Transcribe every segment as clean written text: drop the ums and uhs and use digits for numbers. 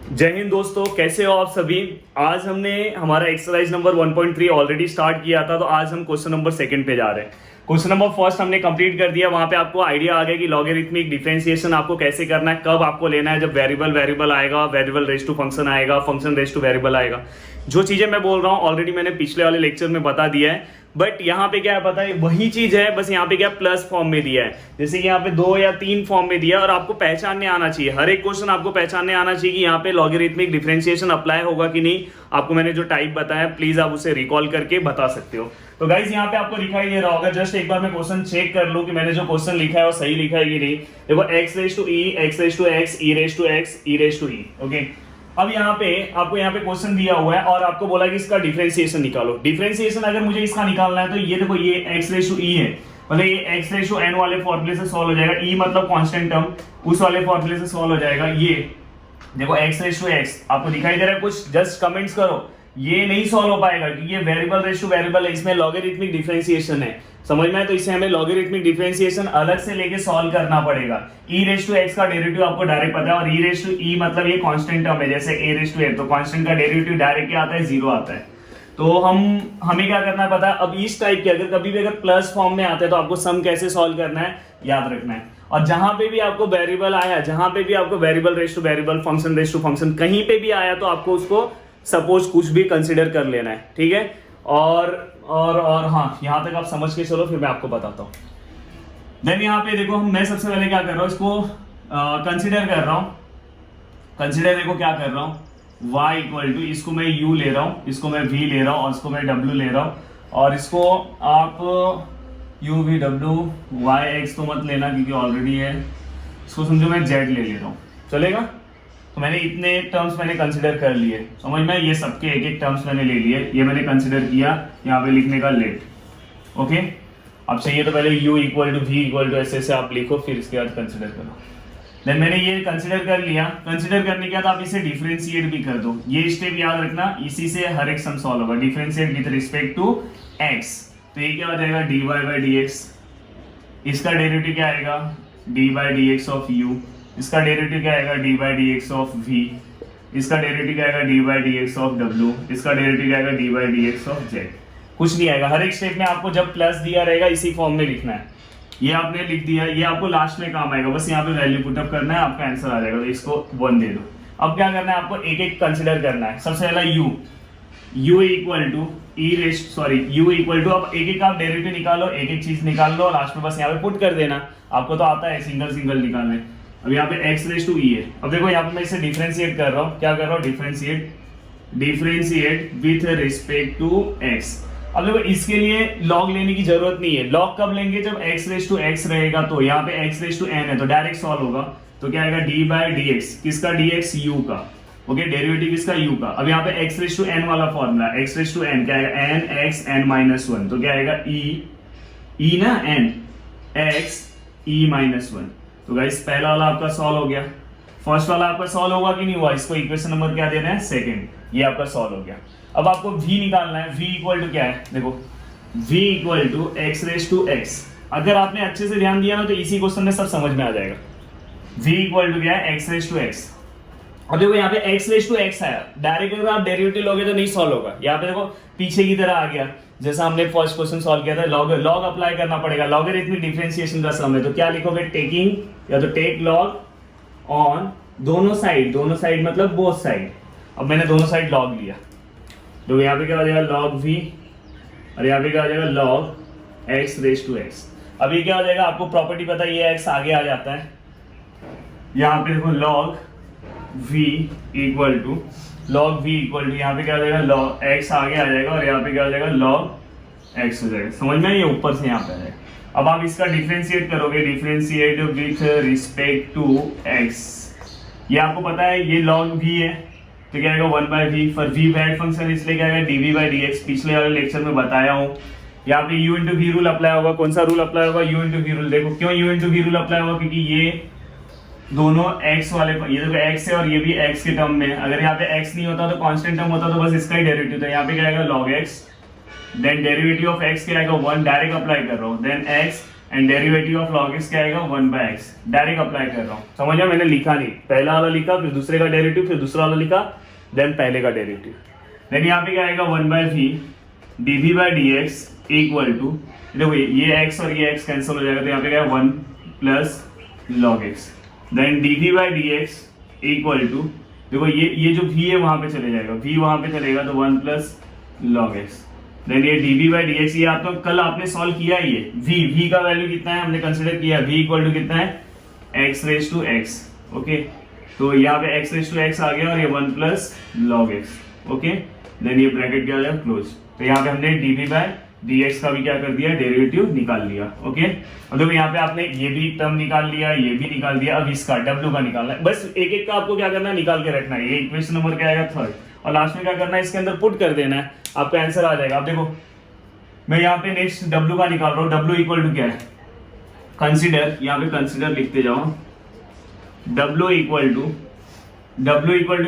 जय हिंद दोस्तों, कैसे हो आप सभी। आज हमने हमारा एक्सरसाइज नंबर 1.3 ऑलरेडी स्टार्ट किया था, तो आज हम क्वेश्चन नंबर सेकंड पे जा रहे हैं। क्वेश्चन नंबर फर्स्ट हमने कंप्लीट कर दिया। वहां पे आपको आइडिया आ गया कि लॉगरिथमिक डिफरेंशिएशन आपको कैसे करना है, कब आपको लेना है, जब वेरिएबल वेरिएबल आएगा, वेरिएबल रेज टू फंक्शन आएगा, फंक्शन रेज टू वेरिएबल आएगा। जो चीजें मैं बोल रहा हूँ ऑलरेडी मैंने पिछले वाले लेक्चर में बता दिया है, बट यहाँ पे क्या है पता है, वही चीज है, बस यहाँ पे क्या प्लस फॉर्म में दिया है। जैसे कि यहाँ पे 2 या 3 फॉर्म में दिया है और आपको पहचानने आना चाहिए। हर एक क्वेश्चन आपको पहचानने आना चाहिए कि यहाँ पे लॉगरिथमिक डिफरेंशिएशन अप्लाई होगा कि नहीं। आपको मैंने जो टाइप बताया प्लीज आप उसे रिकॉल करके बता सकते हो। तो गाइज यहाँ पे आपको दिखाई दे रहा होगा, जस्ट एक बार मैं क्वेश्चन चेक कर लूं कि मैंने जो क्वेश्चन लिखा है वो सही लिखा है कि नहीं। देखो x raise to E, x raise to X, E raise to X, E raise to E. Okay, अब यहाँ पे आपको यहाँ पे क्वेश्चन दिया हुआ है और आपको बोला कि इसका डिफरेंशिएशन निकालो। डिफरेंशिएशन अगर मुझे इसका निकालना है तो ये देखो, ये x रेज टू ई है, मतलब ये x रेज टू n वाले फॉर्मूले से सॉल्व हो जाएगा। e मतलब कांस्टेंट टर्म, उस वाले फॉर्मूले से सॉल्व हो जाएगा। ये देखो x रेज टू x आपको दिखाई दे रहा है कुछ, जस्ट कमेंट्स करो। ये नहीं सॉल्व हो पाएगा क्योंकि ये वेरिएबल रेज टू वेरिएबल है, इसमें लॉगरिथमिक डिफरेंशिएशन है, समझ में है। तो इसे हमें लॉगरिथमिक डिफरेंशिएशन अलग से लेके सॉल्व करना पड़ेगा। e रेज टू x का डेरिवेटिव आपको डायरेक्ट पता है, और e रेज टू e मतलब ये कांस्टेंट टर्म है, जैसे a रेज टू a, तो कांस्टेंट का डेरिवेटिव डायरेक्ट क्या आता है, 0 आता है। तो हमें क्या करना है पता है, अब इस टाइप के अगर कभी भी अगर प्लस फॉर्म में आते हैं तो आपको सम कैसे सॉल्व करना है याद रखना है। और जहां पे भी आपको वेरिएबल आया, जहां पे भी आपको variable raise to variable, function raise to function कहीं पे भी आया तो आपको उसको सपोज कुछ भी कंसिडर कर लेना है, ठीक है। और हाँ, यहां तक आप समझ के चलो, फिर मैं आपको बताता हूं। देन यहाँ पे देखो, मैं सबसे पहले क्या कर रहा हूँ, इसको कंसिडर कर रहा हूँ। कंसिडर देखो क्या कर रहा हूँ, y इक्वल टू, इसको मैं u ले रहा हूँ, इसको मैं v ले रहा हूँ, और इसको मैं w ले रहा हूँ। और इसको आप u v w y x तो मत लेना क्योंकि ऑलरेडी है, इसको समझो मैं z ले रहा हूँ, चलेगा। तो मैंने इतने टर्म्स मैंने कंसिडर कर लिए, समझ में, ये सबके एक एक टर्म्स मैंने ले लिए, ये मैंने कंसिडर किया, यहाँ पे लिखने का लेट। ओके, अब चाहिए तो पहले u equal to v equal to ऐसे आप लिखो, फिर इसके बाद कंसिडर करो। देन मैंने ये कंसिडर कर लिया। कंसिडर करने के बाद आप इसे डिफरेंशिएट भी कर दो। ये स्टेप याद रखना, इसी से हर एक सम सॉल्व होगा। Differentiate with respect to x, तो ये क्या हो जाएगा, dy बाई dx। इसका डेरिवेटिव क्या आएगा, d by dx of u। इसका डेरिवेटिव क्या आएगा, d by dx of v। इसका डेरिवेटिव क्या आएगा, d by dx of w। इसका डेरिवेटिव क्या आएगा, d by dx of z। कुछ नहीं आएगा, हर एक स्टेप में आपको जब प्लस दिया रहेगा इसी फॉर्म में लिखना है। ये आपने लिख दिया, ये आपको लास्ट में काम आएगा, बस यहाँ पे वैल्यू पुटअप करना है, आपका आंसर आ जाएगा। तो इसको 1 दे दो। अब क्या करना है, आपको एक एक कंसिडर करना है। सबसे पहला u equal to u equal to, अब एक एक आप डेरिवेटिव निकालो, एक एक चीज निकाल लो, लास्ट में बस यहाँ पे पुट कर देना। आपको तो आता है सिंगल सिंगल निकालने। अब यहाँ पे x रेज टू e है। अब देखो यहाँ पे मैं इसे डिफरेंशिएट कर रहा हूँ, क्या कर रहा हूँ, differentiate with respect to x। अब देखो इसके लिए लॉग लेने की जरूरत नहीं है। लॉग कब लेंगे, जब x रेज टू x रहेगा, तो यहाँ पे x रेज टू n है तो डायरेक्ट सॉल्व होगा। तो क्या आएगा, d बाई dx, किसका dx, u का। ओके, डेरिवेटिव किसका, u का। अब यहाँ पे x रेज टू n वाला formula, x raise to n क्या आएगा, n x n माइनस 1, तो क्या आएगा e ना, n x e माइनस 1। तो गाइस पहला वाला आपका सॉल्व हो गया। फर्स्ट वाला आपका सॉल्व होगा कि नहीं हुआ, इसको इक्वेशन नंबर क्या देना है, सेकंड, ये आपका सॉल्व हो गया। अब आपको v निकालना है। v इक्वल टू क्या है, देखो v equal to x raise to x। अगर आपने अच्छे से ध्यान दिया ना तो इसी क्वेश्चन में सब समझ में आ जाएगा। v इक्वल टू क्या है, x रेज टू x। अब देखो यहाँ पे x रेज टू x आया, डायरेक्ट अगर आप डेरिवेटिव लोगे तो नहीं सॉल्व होगा। यहाँ पे देखो पीछे की तरह आ गया, जैसा हमने फर्स्ट क्वेश्चन सॉल्व किया था। लॉग अप्लाई करना पड़ेगा, लॉगरिथमिक डिफरेंशिएशन का सम है, तो क्या लिखोगे, टेकिंग, या तो टेक लॉग ऑन दोनों साइड मतलब बोथ साइड। अब मैंने दोनों साइड लॉग लिया, तो यहाँ पे क्या हो जाएगा, log v, और यहाँ पे क्या हो जाएगा, log x raise to x। अब ये क्या हो जाएगा, आपको प्रॉपर्टी पता है, ये x आगे आ जाता है। यहाँ पे देखो log v इक्वल टू यहाँ पे क्या हो जाएगा, log x आगे आ जाएगा, और यहाँ पे क्या हो जाएगा, log x हो जाएगा। समझ में, ये ऊपर से यहाँ पे आ जाएगा। अब आप इसका डिफरेंशिएट करोगे, differentiate with respect to x। ये आपको पता है ये log v है, तो क्या आएगा 1 बाई वी। फॉर वी वैड फंक्शन इसलिए क्या आएगा, dv बाई dx। पिछले वाले लेक्चर में बताया हूँ। यहाँ पे u into V rule apply होगा। कौन सा रूल अप्लाई होगा, u इंटू वी रूल। देखो क्यों u into V rule apply होगा, क्योंकि ये दोनों x वाले, ये देखो x है और ये भी x के टर्म में। अगर यहाँ पे x नहीं होता तो कांस्टेंट टर्म होता तो बस इसका ही डेरिवेटिव था। यहाँ पे क्या आएगा, log x, then derivative of x क्या आएगा 1, डायरेक्ट अप्लाई कर रहा हूँ, then x and derivative of log x क्या आएगा 1/x। डायरेक्ट अप्लाई कर रहा हूँ, समझ में, मैंने लिखा नहीं, पहला वाला लिखा फिर दूसरे का डेरिवेटिव फिर दूसरा वाला लिखा देन पहले का डेरिवेटिव। देन यहाँ पे क्या आएगा 1/v dv/dx इक्वल टू, देखो ये x और ये x कैंसिल हो जाएगा तो यहाँ पे क्या है 1 plus log x। Then dv/dx equal to, देखो ये जो v है वहां पे चले जाएगा, v वहां पे चलेगा तो 1 प्लस log x। देन ये dv/dx ये आपको कल आपने सॉल्व किया है, ये v का वैल्यू कितना है हमने कंसीडर किया, v इक्वल टू कितना है x⁻x। ओके, तो यहाँ पे x⁻x आ गया और ये 1 plus log x। Okay, then ये ब्रैकेट क्या हो जाएगा क्लोज। तो यहाँ पे हमने dv/dx का भी क्या कर दिया, डेरिवेटिव निकाल लिया। ओके, और देखो यहाँ पे आपने ये भी टर्म निकाल लिया, ये भी निकाल दिया, अब इसका w का निकालना है। बस एक एक का आपको क्या करना है, निकाल के रखना है। ये इक्वेशन नंबर क्या आएगा 3rd, और लास्ट में क्या करना है, इसके अंदर पुट कर देना है, आपका आंसर आ जाएगा। अब देखो मैं यहाँ पे नेक्स्ट w का निकाल रहा हूँ, w इक्वल टू क्या है, कंसिडर, यहाँ पे कंसिडर लिखते जाओ, w इक्वल टू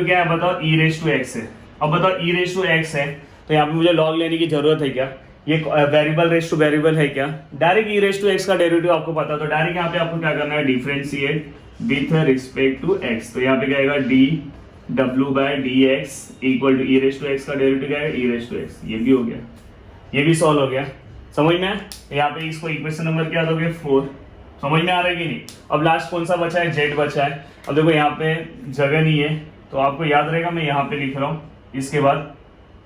क्या है बताओ, e⁻x है। अब बताओ e⁻x है तो यहाँ पे मुझे log लेने की जरूरत है क्या, ये वेरिएबल रेस टू वेरिएबल है क्या, डायरेक्ट e⁻x का डेरिवेटिव आपको पता, तो डायरेक्ट यहाँ पे आपको क्या करना है, differentiate with respect to x। तो यहाँ पे क्या आएगा dw/dx इक्वल टू e⁻x का डेरिवेटिव क्या है e⁻x। ये भी हो गया, ये भी सॉल्व हो गया, समझ में। यहाँ पे इसको इक्वेशन नंबर क्या दोगे 4, समझ में आ रहा है कि नहीं। अब लास्ट कौन सा बचा है, z बचा है। अब देखो यहाँ पे जगह नहीं है तो आपको याद रहेगा, मैं यहाँ पे लिख रहा हूँ इसके बाद,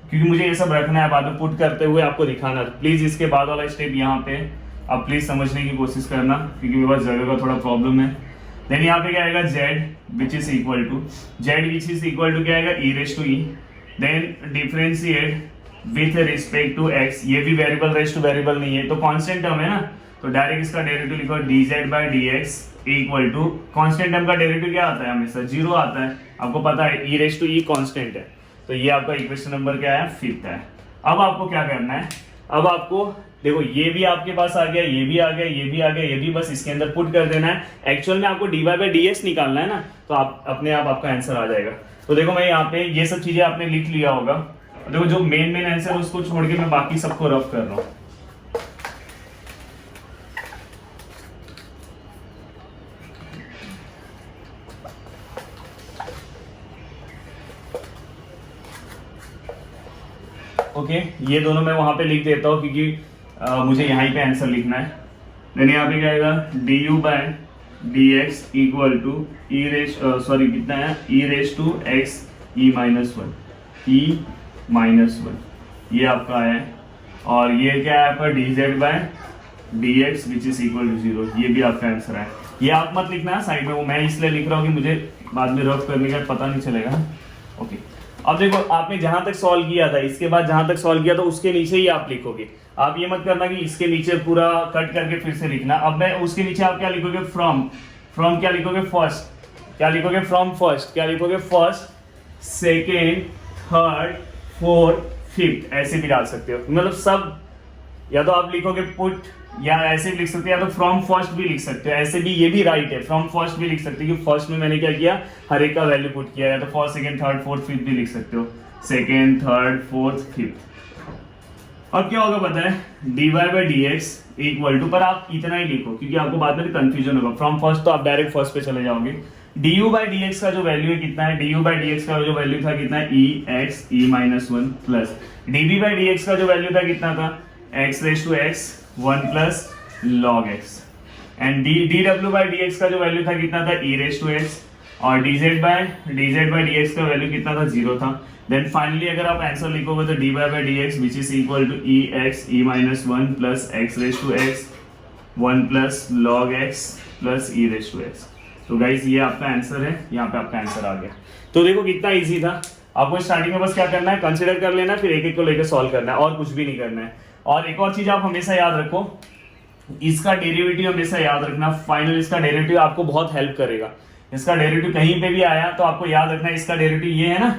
क्योंकि मुझे ये सब रखना है, बाद में पुट करते हुए आपको दिखाना है। प्लीज इसके बाद वाला स्टेप यहाँ पे आप प्लीज समझने की कोशिश करना, क्योंकि मेरे पास जगह का थोड़ा प्रॉब्लम है। देन यहाँ पे क्या आएगा z which is equal to क्या आएगा e⁻e। Then differentiate with respect to x, ये भी वेरिएबल रेस टू वेरिएबल नहीं है तो कांस्टेंट टर्म है ना, तो डायरेक्ट इसका डेरिवेटिव लिखो dz/dx equal to, constant term का डेरिवेटिव क्या आता है, हमेशा 0 आता है, आपको पता है e⁻e कांस्टेंट है। तो ये आपका इक्वेशन नंबर क्या है 5th है। अब आपको क्या करना है, अब आपको देखो ये भी आपके पास आ गया, ये भी आ गया, ये भी आ गया, ये भी, बस इसके अंदर पुट कर देना है। एक्चुअल में आपको dy/dx निकालना है ना, तो आप अपने आप आपका आंसर आ जाएगा। तो देखो मैं यहाँ पे ये सब चीजें आपने लिख लिया होगा, देखो जो मेन आंसर है उसको छोड़ के मैं बाकी सबको रफ कर रहा हूँ। ओके, ये दोनों मैं वहां पे लिख देता हूँ क्योंकि मुझे यहाँ पे आंसर लिखना है। देन यहाँ पे क्या आएगा du/dx इक्वल टू कितना है e⁻x e-1 ये आपका है, और ये क्या है आपका dz/dx which is equal to 0, ये भी आपका आंसर है। ये आप मत लिखना साइड में, वो मैं इसलिए लिख रहा हूँ कि मुझे बाद में रफ करने का पता नहीं चलेगा। ओके, अब देखो आपने जहां तक सॉल्व किया था, इसके बाद जहां तक सॉल्व किया था उसके नीचे ही आप लिखोगे। आप ये मत करना कि इसके नीचे पूरा कट करके फिर से लिखना। अब मैं उसके नीचे आप क्या लिखोगे, फ्रॉम क्या लिखोगे फर्स्ट, क्या लिखोगे फ्रॉम फर्स्ट, क्या लिखोगे first, second, third, fourth, fifth, ऐसे भी डाल सकते हो। मतलब सब, या तो आप लिखोगे पुट, या ऐसे भी लिख सकते हैं, या तो फ्रॉम फर्स्ट भी लिख सकते हो, ऐसे भी ये भी राइट है, फ्रॉम फर्स्ट भी लिख सकते हो क्योंकि फर्स्ट में मैंने क्या किया, हर एक का वैल्यू पुट किया, या तो first, second, third, fourth, fifth भी लिख सकते हो, सेकंड, थर्ड, फोर्थ, फिफ्थ। अब क्या होगा पता है, dy/dx इक्वल टू, पर आप इतना ही लिखो क्योंकि आपको बाद में कंफ्यूजन होगा। फ्रॉम फर्स्ट तो आप डायरेक्ट फर्स्ट पे चले जाओगे। du/dx का जो वैल्यू है कितना है, du/dx का जो वैल्यू था कितना है e⁻x e-1 प्लस dv/dx का जो वैल्यू था कितना था x⁻x 1 plus log x, and dw/dx का जो वैल्यू था कितना था e⁻x, और dz/dx का वैल्यू कितना था 0 था। देन फाइनली अगर आप आंसर लिखोगे तो dy/dx which is equal to e⁻x e-1 plus x⁻x 1 plus log x plus e⁻x। तो गाइस ये आपका आंसर है, यहाँ पे आपका आंसर आ गया। तो देखो कितना इजी था, आपको स्टार्टिंग में बस क्या करना है, कंसीडर कर लेना, फिर एक एक को लेकर सॉल्व करना है, और कुछ भी नहीं करना है। और एक और चीज आप हमेशा याद रखो, इसका डेरिवेटिव हमेशा याद रखना, फाइनल इसका डेरिवेटिव आपको बहुत हेल्प करेगा। इसका डेरिवेटिव कहीं पे भी आया तो आपको याद रखना है, इसका डेरिवेटिव ये है ना,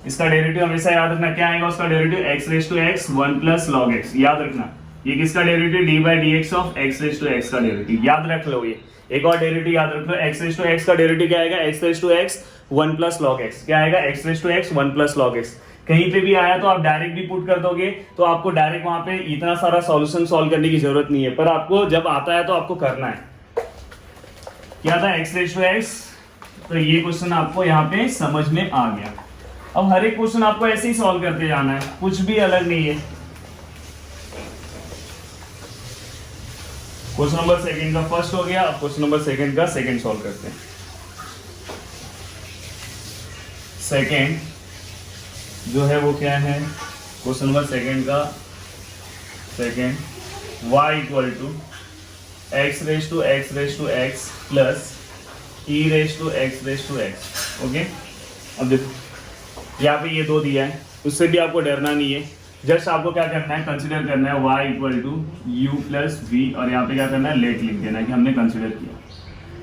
इसका डेरिवेटिव हमेशा याद रखना, क्या आएगा उसका derivative x⁻x 1 plus log x, याद रखना। ये किसका डेरिवेटिव, d/dx ऑफ x⁻x का डेरिवेटिव, याद रख लो। ये एक और डेरिवेटिव याद रख लो, x⁻x का डेरिवेटिव क्या आएगा, x⁻x one plus log X, क्या आएगा X raise to x one plus log X. कहीं पे भी आया तो आप डायरेक्ट भी पुट कर दोगे, तो आपको डायरेक्ट वहां पे इतना सारा सॉल्यूशन सॉल्व करने की जरूरत नहीं है, पर आपको जब आता है तो आपको करना है। क्या था एक्स रेस टू एक्स, तो ये क्वेश्चन आपको यहाँ पे समझ में आ गया। अब हर एक क्वेश्चन आपको ऐसे ही सॉल्व करते जाना है, कुछ भी अलग नहीं है। क्वेश्चन नंबर सेकंड का फर्स्ट हो गया, अब क्वेश्चन नंबर सेकंड का सेकंड सॉल्व करते हैं। सेकंड जो है वो क्या है, क्वेश्चन नंबर सेकंड का second, y equal to X raise to X plus E raise to x. Okay, अब देखो यहाँ पे ये दो दिया है, उससे भी आपको डरना नहीं है। जस्ट आपको क्या करना है, कंसीडर करना है y equal to U plus V, और यहाँ पे क्या करना है, लेट लिख देना है कि हमने कंसीडर किया।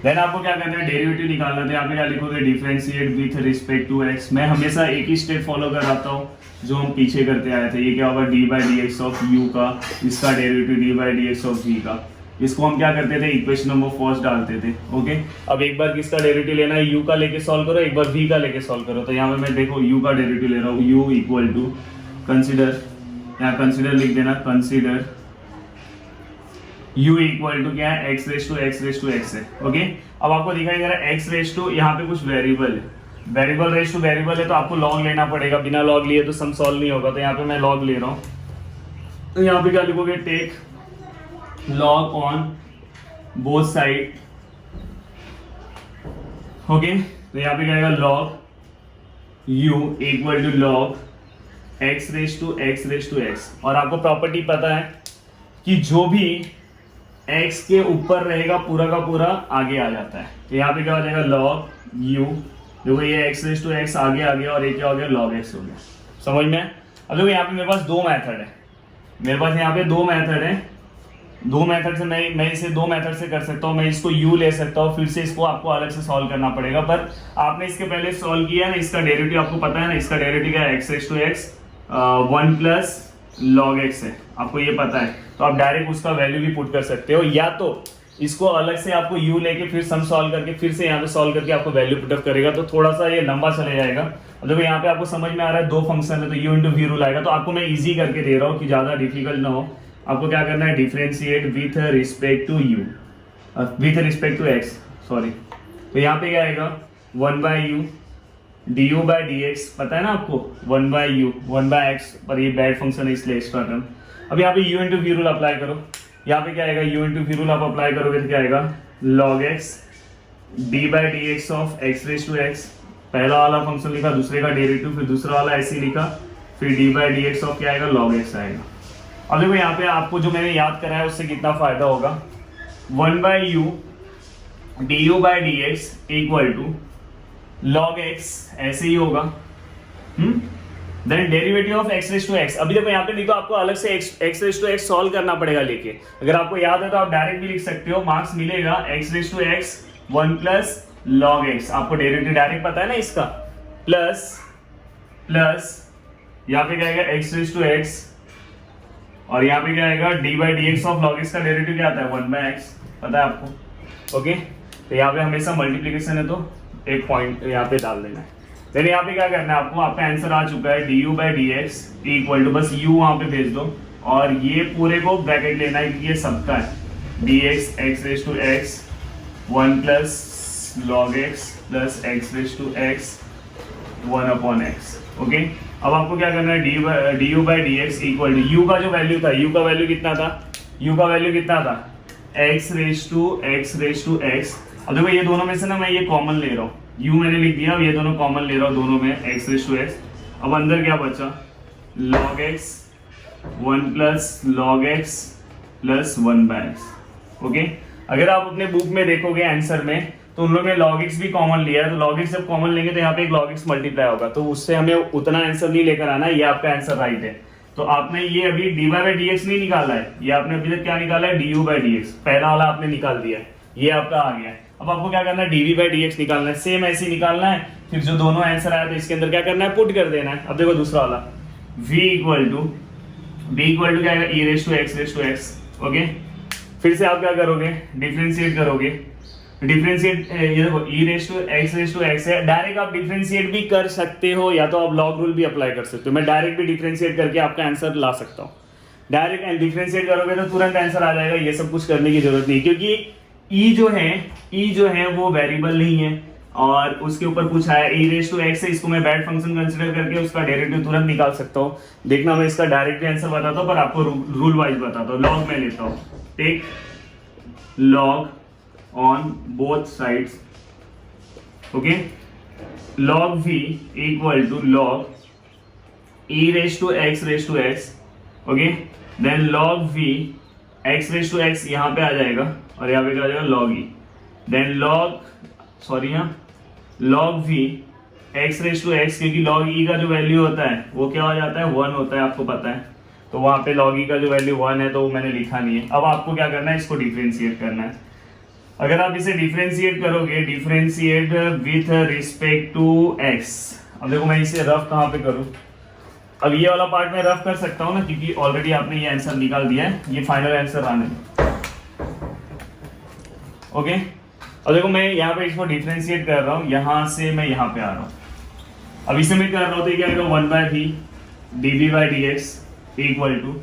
देन आपको क्या करना है, डेरिवेटिव निकालना है। यहाँ पे क्या लिखोगे, differentiate with respect to x। मैं हमेशा एक ही स्टेप फॉलो कर आता हूँ जो हम पीछे करते आए थे। ये क्या होगा, D by D X of U का, इसका derivative D by D X of V का। इसको हम क्या करते थे, इक्वेशन नंबर फर्स्ट डालते थे। ओके, अब एक बार किसका डेरिवेटिव लेना है, u का लेके सॉल्व करो, एक बार v का लेके सॉल्व करो। तो यहाँ पे मैं देखो u का डेरिवेटिव ले रहा हूँ, u इक्वल टू कंसिडर, यहाँ कंसिडर लिख देना, कंसिडर u इक्वल टू क्या है, x रेस टू x है। ओके, अब आपको दिखाई दे रहा है x रेस टू, यहाँ पे कुछ वेरिएबल है, वेरिएबल रेस टू वेरिएबल है, तो आपको लॉग लेना पड़ेगा, बिना लॉग लिए तो सम सॉल्व नहीं होगा। तो यहाँ पे मैं लॉग ले रहा हूँ, तो यहाँ पे क्या लिखोगे, take log on both side. Okay, तो यहाँ पे क्या आएगा, log u equal to log x raise to x। और आपको प्रॉपर्टी पता है कि जो भी x के ऊपर रहेगा पूरा का पूरा आगे आ जाता है। तो यहाँ पे क्या हो जाएगा, लॉग u, देखो ये x रेस टू x आगे आ गया, और ये क्या हो गया, लॉग x हो गया। समझ में? अब देखो यहाँ पे मेरे पास दो मेथड है, मेरे पास यहाँ पे दो मेथड है, दो मेथड से मैं इसे दो मेथड से कर सकता हूँ। मैं इसको u ले सकता हूँ, फिर से इसको आपको अलग से सॉल्व करना पड़ेगा, पर आपने इसके पहले सॉल्व किया है ना, इसका डेरिवेटिव आपको पता है ना, इसका डेरिवेटिव क्या है, x raise to x one plus log X है, आपको ये पता है। तो आप डायरेक्ट उसका वैल्यू भी पुट कर सकते हो, या तो इसको अलग से आपको u लेके फिर सम सॉल्व करके फिर से यहाँ पे सॉल्व करके आपको वैल्यू पुटअप करेगा, तो थोड़ा सा ये लंबा चले जाएगा। अब देखो यहाँ पे आपको समझ में आ रहा है, दो फंक्शन है तो u इंटू वी रूल आएगा। तो आपको मैं इजी करके दे रहा हूँ कि ज्यादा डिफिकल्ट ना हो। आपको क्या करना है, differentiate with respect to U, with respect to X, sorry. तो यहाँ पे क्या आएगा, one by U D you by D X, पता है ना आपको, one by U one by X, पर ये बैड फंक्शन है इसलिए एक्स्ट्रा टर्म। अब यहाँ पे u into V rule apply करो, यहाँ पे क्या आएगा, u इंटू वी रूल आप अप्लाई करोगे तो क्या आएगा, log x D by D X of X raise to X. पहला वाला फंक्शन लिखा, दूसरे का डेरिवेटिव, फिर दूसरा वाला ऐसे ही लिखा, फिर D by D X of क्या आएगा, log x आएगा। अब देखो यहाँ पे आपको जो मैंने याद करा है उससे कितना फायदा होगा, one by U D you by D x equal to log x, ऐसे ही होगा। Then derivative of x raise to x। अभी देखो यहाँ पे लिखो, आपको अलग से x raise to x solve करना पड़ेगा लेके। अगर आपको याद है तो आप डायरेक्ट भी लिख सकते हो, मार्क्स मिलेगा x raise to x one plus log x। आपको डेरिवेटिव डायरेक्ट पता है ना इसका, प्लस प्लस यहाँ पे क्या आएगा, x रेस टू x, और यहाँ पे क्या आएगा, D by D X of log x का डेरिवेटिव क्या आता है, वन बाई एक्स, पता है आपको। ओके, तो यहाँ पे हमेशा मल्टीप्लीकेशन है तो एक पॉइंट यहाँ पे डाल देना है। देन यहाँ पे क्या करना है आपको, आपका आंसर आ चुका है, d you by D x equal to, बस u वहाँ पे भेज दो, और ये पूरे को ब्रैकेट लेना है क्योंकि ये सबका है, d x x raise to x one plus log x plus x raise to x one upon x. Okay, अब आपको क्या करना है, d you by D x equal to, u का जो वैल्यू था, यू का वैल्यू कितना था, यू का वैल्यू कितना था, एक्स रेस टू एक्स। अब देखो ये दोनों में से ना मैं ये कॉमन ले रहा हूँ, u मैंने लिख दिया, अब ये दोनों कॉमन ले रहा हूँ दोनों में, x रेस टू x। अब अंदर क्या बचा, log x one plus log x plus one by x. Okay, अगर आप अपने बुक में देखोगे आंसर में तो उन लोगों ने log x भी कॉमन लिया है, तो log x जब कॉमन लेंगे तो यहाँ पे एक log x मल्टीप्लाई होगा, तो उससे हमें उतना आंसर नहीं लेकर आना, ये आपका आंसर राइट है। तो आपने ये अभी d y by D x नहीं निकाला है, ये आपने अभी तक क्या निकाला है, d you by D x, पहला वाला आपने निकाल दिया है, ये आपका आ गया है। अब आपको क्या करना है, dv बाई डी एक्स निकालना है, सेम ऐसे ही निकालना है, फिर जो दोनों आंसर आया तो इसके अंदर क्या करना है, पुट कर देना है। अब देखो दूसरा वाला, v इक्वल टू क्या आएगा, e raise to x. Okay, फिर से आप क्या करोगे, डिफरेंशिएट करोगे, डिफरेंशिएट, ये देखो ई रेस टू एक्स है, डायरेक्ट आप डिफरेंशिएट भी कर सकते हो या तो आप लॉग रूल भी अप्लाई कर सकते हो। मैं डायरेक्ट भी डिफरेंशिएट करके आपका आंसर ला सकता हूँ। डायरेक्ट डिफरेंशिएट करोगे तो तुरंत आंसर आ जाएगा, ये सब कुछ करने की जरूरत नहीं, क्योंकि ई जो है वो वेरिएबल नहीं है और उसके ऊपर पूछा है ई रेस टू एक्स है, इसको मैं बैड फंक्शन कंसिडर करके उसका डेरिवेटिव तुरंत निकाल सकता हूँ। देखना मैं इसका डायरेक्ट भी आंसर बताता हूँ पर आपको रूल वाइज बताता हूँ। लॉग में लेता हूँ, take log on both sides, okay, log v equal to log e raised to x raised to x, okay, then log v x raised to x यहाँ पे आ जाएगा और यहाँ पे क्या आ जाएगा log e, then log v x raised to x, क्योंकि log e का जो वैल्यू होता है वो क्या हो जाता है 1 होता है, आपको पता है, तो वहाँ पे log e का जो वैल्यू 1 है तो वो मैंने लिखा नहीं है। अब आपको क्या करना है, इसको डिफरेंशिएट करना है। अगर आप इसे डिफरेंशिएट करोगे, differentiate with respect to x, अब देखो मैं इसे रफ कहाँ पे करूँ, अब ये वाला पार्ट मैं रफ कर सकता हूँ ना, क्योंकि ऑलरेडी आपने ये आंसर निकाल दिया है, ये फाइनल आंसर आने। ओके, अब देखो मैं यहाँ पे इसको डिफरेंशिएट कर रहा हूँ, यहाँ से मैं यहाँ पे आ रहा हूँ। अब इसे मैं कर रहा हूँ तो क्या आएगा 1/v dv/dx equal to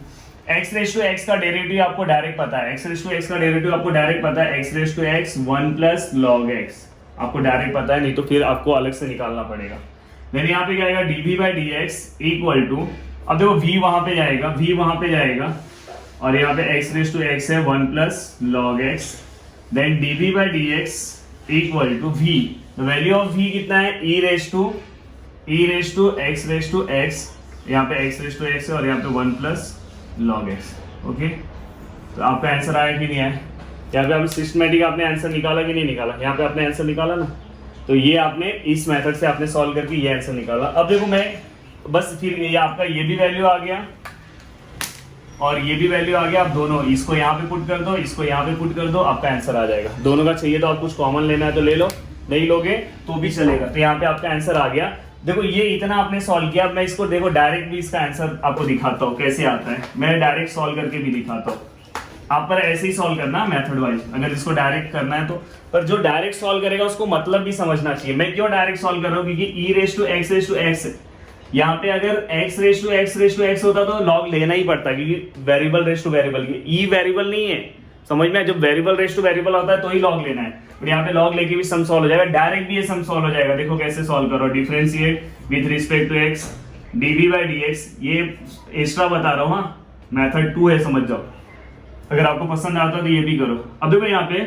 x raise to x का डेरिवेटिव आपको डायरेक्ट पता है, x रेस टू x का डेरिवेटिव आपको डायरेक्ट पता है, x raise to x 1 plus log x आपको डायरेक्ट पता है, नहीं तो फिर आपको अलग से निकालना पड़ेगा। देन यहाँ पे क्या आएगा dv/dx इक्वल टू, अब देखो v वहां पे जाएगा और यहाँ पे x रेस टू x है 1 plus log x, then dv/dx equal to v, the value of v कितना है, e raise to x raise to x, यहाँ पे x रेस टू x है और यहाँ पे 1 प्लस log x। ओके, तो आपका आंसर आया कि नहीं आया, यहाँ पे आप सिस्टमेटिक आपने आंसर निकाला कि नहीं निकाला, यहाँ पे आपने आंसर निकाला ना, तो ये आपने इस मेथड से आपने सॉल्व करके ये आंसर निकाला। अब देखो मैं बस फिर ये आपका ये भी वैल्यू आ गया और ये भी वैल्यू आ गया, आप दोनों इसको यहाँ पे पुट कर दो, इसको यहाँ पे पुट कर दो, आपका आंसर आ जाएगा। दोनों का चाहिए तो आप कुछ कॉमन लेना है तो ले लो, नहीं लोगे तो भी चलेगा। तो यहाँ पे आपका आंसर आ गया। देखो ये इतना आपने सॉल्व किया, मैं इसको देखो डायरेक्ट भी इसका आंसर आपको दिखाता हूँ कैसे आता है, मैं डायरेक्ट सॉल्व करके भी दिखाता हूँ। आप पर ऐसे ही सॉल्व करना मेथड वाइज, अगर इसको डायरेक्ट करना है तो, पर जो डायरेक्ट सॉल्व करेगा उसको मतलब भी समझना चाहिए। मैं क्यों डायरेक्ट सॉल्व कर रहा हूँ, क्योंकि ई रेस टू एक्स यहाँ पे अगर x रेस टू एक्स होता तो लॉग लेना ही पड़ता, क्योंकि वेरिएबल रेस टू वेरिएबल, ई वेरिएबल नहीं है, समझ में, जब वेरिएबल रेस टू वेरिएबल होता है तो ही लॉग लेना है, और यहाँ पे लॉग लेके भी सम सॉल्व हो जाएगा, डायरेक्ट भी ये सम सॉल्व हो जाएगा। देखो कैसे सॉल्व करो, differentiate with respect to x dv/dx, ये एक्स्ट्रा बता रहा हूँ, हाँ मेथड 2 है, समझ जाओ, अगर आपको पसंद आता है तो ये भी करो। अब देखो यहाँ पे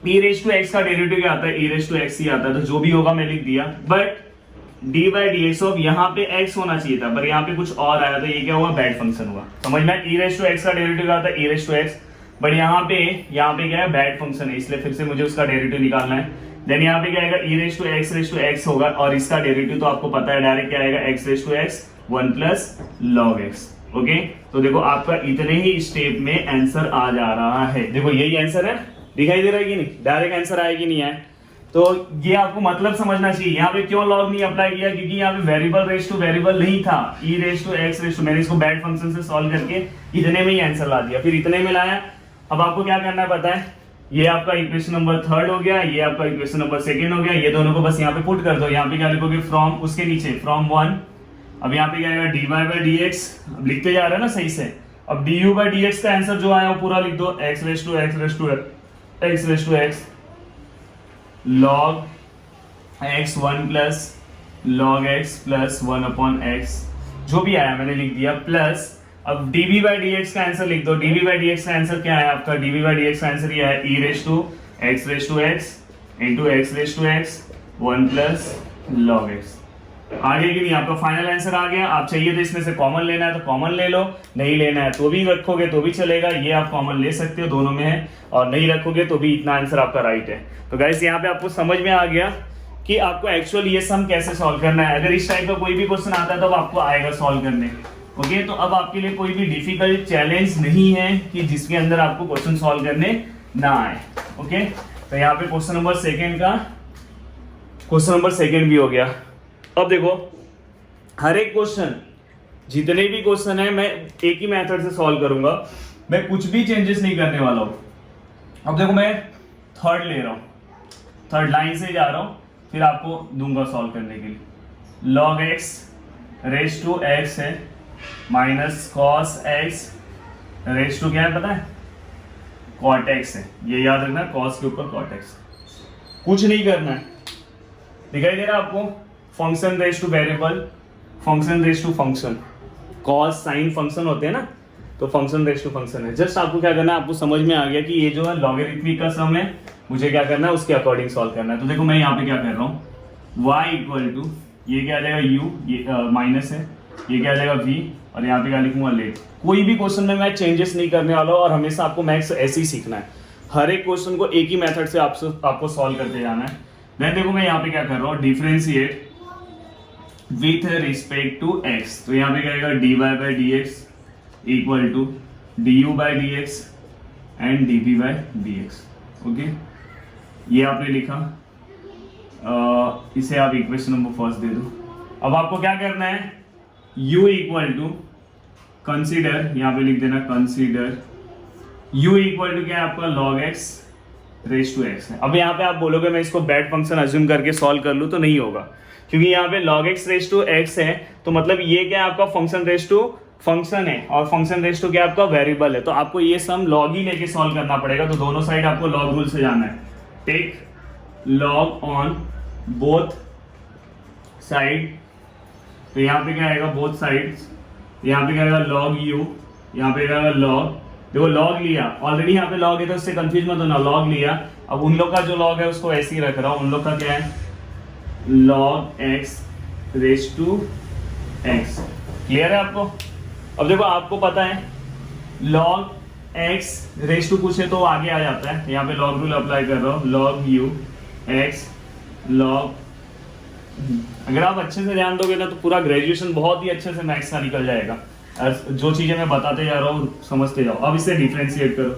e रेस टू x का डेरिवेटिव क्या आता है, e रेस टू x ही आता है, तो जो भी होगा मैं लिख दिया, बट d/dx ऑफ यहाँ पे x होना चाहिए था, पर यहाँ पे कुछ और आया, तो ये क्या हुआ, बैड फंक्शन हुआ, समझ में। e रेस टू x का डेरिवेटिव आता है e raise to x, but यहाँ पे क्या है, बैड फंक्शन है, इसलिए फिर से मुझे उसका डेरिवेटिव निकालना है। देन यहाँ पे क्या आएगा, e रेस टू x होगा, और इसका डेरिवेटिव तो आपको पता है डायरेक्ट क्या आएगा, x raise to x 1 plus log x। Okay, तो देखो आपका इतने ही स्टेप में आंसर आ जा रहा है। देखो यही आंसर है, दिखाई दे रहा है कि नहीं, डायरेक्ट आंसर आया कि नहीं है। तो ये आपको मतलब समझना चाहिए, यहाँ पे क्यों लॉग नहीं अप्लाई किया, क्योंकि यहाँ पे वेरिएबल रेस टू वेरिएबल नहीं था, e raise to X raise to, मैंने इसको बैड फंक्शन से सॉल्व करके इतने में ही आंसर ला दिया, फिर इतने में लाया। अब आपको क्या करना है पता है, ये आपका इक्वेशन नंबर 3 हो गया, ये आपका इक्वेशन नंबर 2 हो गया, ये दोनों को बस यहाँ पे पुट कर दो। यहाँ पे क्या लिखोगे, फ्रॉम, उसके नीचे फ्रॉम 1, अब यहाँ पे क्या आएगा dy/dx, अब लिखते जा रहे हैं ना सही से। अब du/dx का आंसर जो आया वो पूरा लिख दो, x raise to x log x 1 plus log x plus 1 upon x, जो भी आया मैंने लिख दिया, प्लस अब dv/dx का आंसर लिख दो। dv/dx का आंसर क्या है आपका, dv/dx का आंसर ये है e raise to x into x raise to x 1 plus log x। आ गया कि नहीं, आपका फाइनल आंसर आ गया। आप चाहिए तो इसमें से कॉमन लेना है तो कॉमन ले लो, नहीं लेना है तो भी रखोगे तो भी चलेगा, ये आप कॉमन ले सकते हो, दोनों में है, और नहीं रखोगे तो भी इतना आंसर आपका राइट है। तो गाइस यहाँ पे आपको समझ में आ गया कि आपको एक्चुअल ये सम कैसे सॉल्व करना है। अगर इस टाइप का कोई भी क्वेश्चन आता है तो आपको आएगा सॉल्व करने। ओके, तो अब आपके लिए कोई भी डिफिकल्ट चैलेंज नहीं है कि जिसके अंदर आपको क्वेश्चन सॉल्व करने ना आए। ओके, तो यहाँ पे क्वेश्चन नंबर सेकेंड भी हो गया। अब देखो हर एक क्वेश्चन, जितने भी क्वेश्चन है मैं एक ही मेथड से सॉल्व करूंगा, मैं कुछ भी चेंजेस नहीं करने वाला हूं। अब देखो मैं 3rd ले रहा हूं, थर्ड लाइन से जा रहा हूँ, फिर आपको दूंगा सॉल्व करने के लिए। log x raise to x है minus cos x raise to क्या है पता है, cot x है। ये याद रखना, cos के ऊपर cot x। कुछ नहीं करना है, दिखाई दे रहा है आपको, function raise to variable, function raise to function, cos sine function होते हैं ना, तो फंक्शन रेज टू फंक्शन है। जस्ट आपको क्या करना है, आपको समझ में आ गया कि ये जो है लॉगरिथमिक का सम है, मुझे क्या करना है उसके अकॉर्डिंग सॉल्व करना है। तो देखो मैं यहाँ पे क्या कर रहा हूँ, y इक्वल टू ये क्या आ जाएगा u, ये माइनस है, ये क्या आ जाएगा v, और यहाँ पे क्या लिखूंगा लेट। कोई भी क्वेश्चन में मैं चेंजेस नहीं करने वाला हूँ, और हमेशा आपको मैथ्स ऐसे ही सीखना है, हर एक क्वेश्चन को एक ही मेथड से आपको सॉल्व करते जाना है। देन देखो मैं यहाँ पे क्या कर रहा हूँ, differentiate with respect to x, तो यहाँ पे क्या आएगा dy by D x equal to d you by D x and d b by D x. Okay, ये आपने लिखा, इसे आप इक्वेशन नंबर फर्स्ट दे दो। अब आपको क्या करना है, u इक्वल टू कंसीडर, यहाँ पे लिख देना कंसीडर u इक्वल टू क्या है आपका log x raise to x है। अब यहाँ पे आप बोलोगे मैं इसको बैड फंक्शन अज्यूम करके सॉल्व कर लूँ, तो नहीं होगा, क्योंकि यहाँ पे log x raise to x है, तो मतलब ये क्या है आपका फंक्शन रेज टू फंक्शन है, और फंक्शन रेज टू क्या आपका वेरिएबल है, तो आपको ये सम log ही लेके सॉल्व करना पड़ेगा। तो दोनों साइड आपको log रूल से जाना है, take log on both side, तो यहाँ पे क्या आएगा बोथ साइड्स, यहाँ पे क्या आएगा log u, यहाँ पे क्या आएगा log, देखो log लिया ऑलरेडी, यहाँ पे log है तो इससे कंफ्यूज मत होना, log लिया। अब उन लोग का जो log है उसको ऐसे ही रख रहा हूँ, उन लोग का क्या है log x raise to x। Clear है आपको? अब देखो आपको पता है log x रेज टू कुछ है तो आगे आ जाता है, यहाँ पे log रूल अप्लाई कर रहा हूँ, log u x log, अगर आप अच्छे से ध्यान दोगे ना तो पूरा ग्रेजुएशन बहुत ही अच्छे से मैथ्स का निकल जाएगा। जो चीजें मैं बताते जा रहा हूँ समझते जाओ। अब इसे डिफरेंशिएट करो,